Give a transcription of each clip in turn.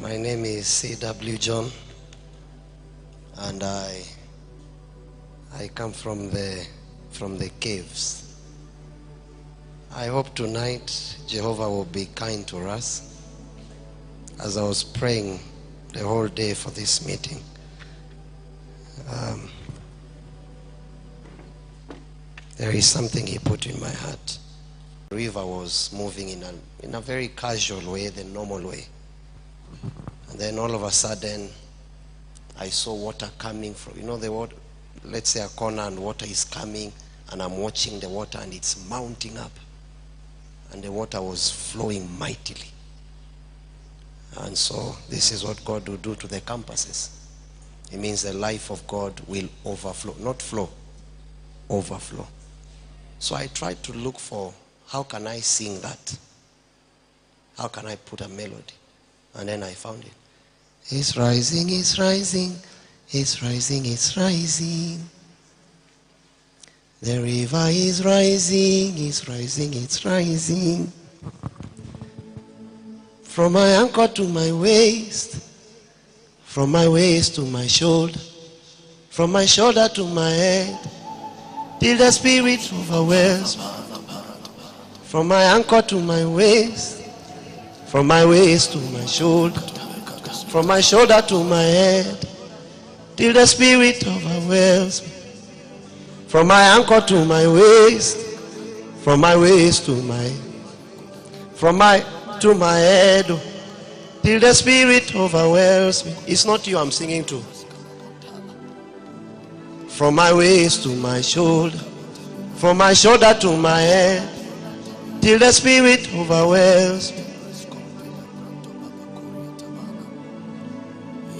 My name is C.W. John, and I come from the caves. I hope tonight Jehovah will be kind to us. As I was praying the whole day for this meeting, there is something he put in my heart. The river was moving in a very casual way, the normal way. And then all of a sudden, I saw water coming from, the water, let's say a corner, and water is coming, and I'm watching the water and it's mounting up. And the water was flowing mightily. And so this is what God will do to the campuses. It means the life of God will overflow, not flow, overflow. So I tried to look for, how can I sing that? How can I put a melody? And then I found it. It's rising, it's rising, it's rising, it's rising. The river is rising, it's rising, it's rising. From my ankle to my waist, from my waist to my shoulder, from my shoulder to my head, till the Spirit overwhelms me. From my ankle to my waist, from my waist to my shoulder, from my shoulder to my head, till the Spirit overwhelms me. From my ankle to my waist, from my waist to my head, till the Spirit overwhelms me. It's not you I'm singing to. From my waist to my shoulder, from my shoulder to my head, till the Spirit overwhelms me.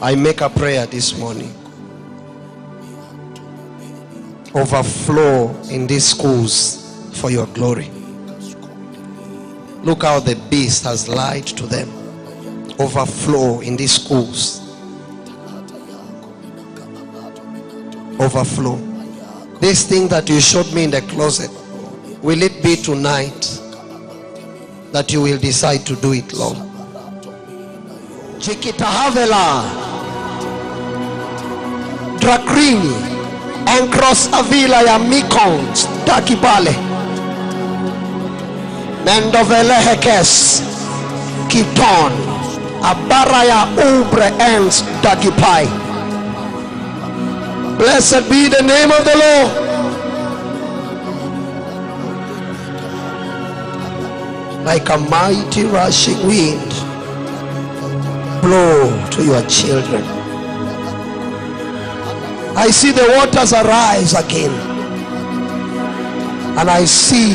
I make a prayer this morning. Overflow in these schools for your glory. Look how the beast has lied to them. Overflow in these schools. Overflow. This thing that you showed me in the closet, will it be tonight that you will decide to do it, Lord? Chikitahavela Drakrini Encross Avila ya Mikons Dakibale Mendovele Hekes Kiton Abaraya Ubre Ens Dakipai. Blessed be the name of the Lord. Like a mighty rushing wind, blow to your children. I see the waters arise again, and I see,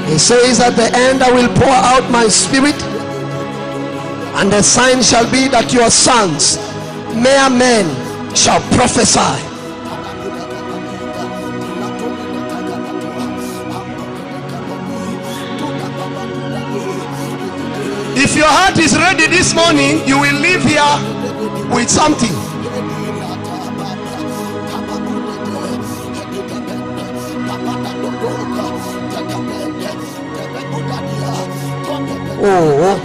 he says, at the end I will pour out my spirit, and the sign shall be that your sons, mere men, shall prophesy. If your heart is ready this morning, you will leave here with something. Oh,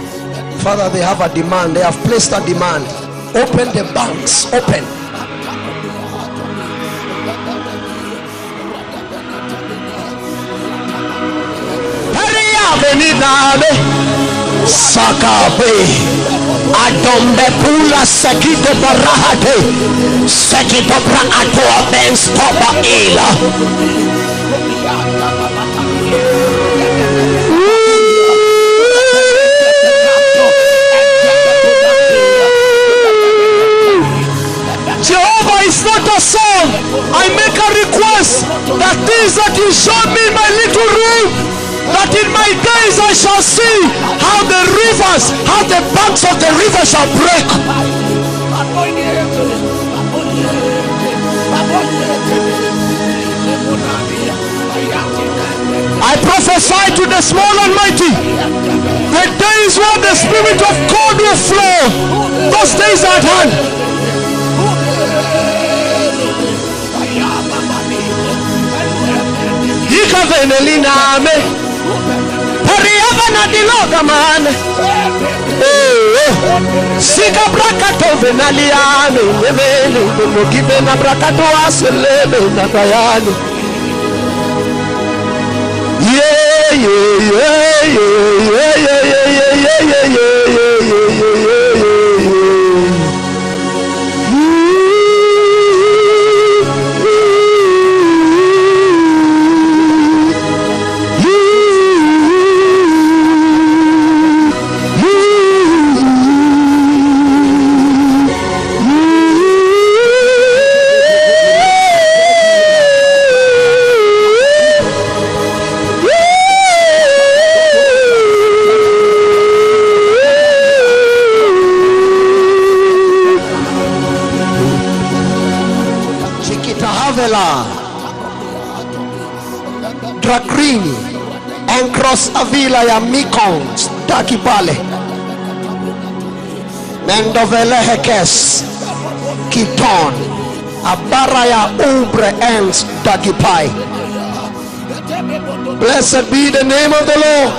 Father, they have a demand. They have placed a demand. Open the banks. Open. Sakabe Adombe Pula Sekito Barahate Sekito Braato Ben Stopa Ila. Jehovah is not a song. I make a request that things that you showed me in my little room, that in my days I shall see how the rivers, how the banks of the river shall break. I prophesy to the small and mighty, the days when the Spirit of God will flow, those days are at hand. Venelina me Pariava na diloga man. Sika brakato venaliano, nevelo, no givena brakato aselebe na bayano. Yeah, yeah, yeah, yeah, yeah, yeah, yeah, yeah, yeah, yeah, yeah, yeah. Drakrini, Encros Avila ya Mikons, Takipale, Mendovele Hekes, Kiton, Abaraya Ubre Ens, Takipai. Blessed be the name of the Lord.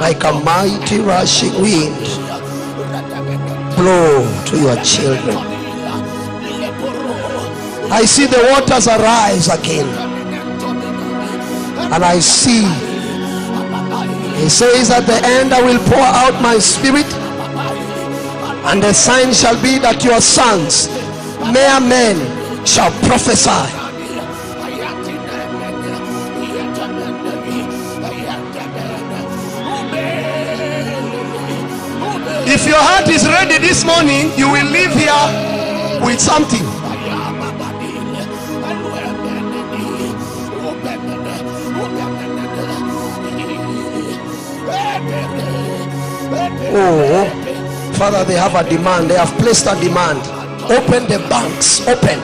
Like a mighty rushing wind, blow to your children. I see the waters arise again, and I see, he says, at the end I will pour out my spirit, and the sign shall be that your sons, mere men, shall prophesy. If your heart is ready this morning, you will leave here with something. Oh, Father, they have a demand. They have placed a demand. Open the banks. Open.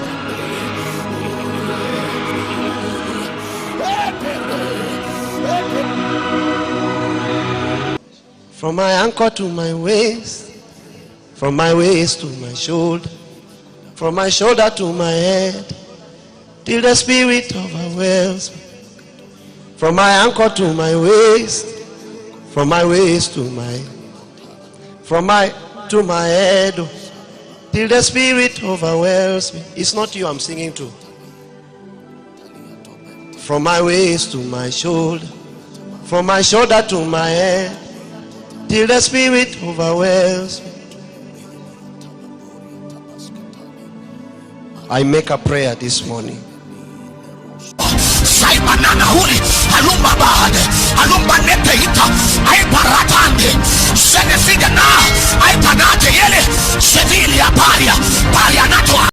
From my ankle to my waist, from my waist to my shoulder, from my shoulder to my head, till the spirit overwhelms me. From my ankle to my waist, from my waist to my head, till the spirit overwhelms me. It's not you I'm singing to. From my waist to my shoulder, from my shoulder to my head, till the spirit overwhelms me. I make a prayer this morning.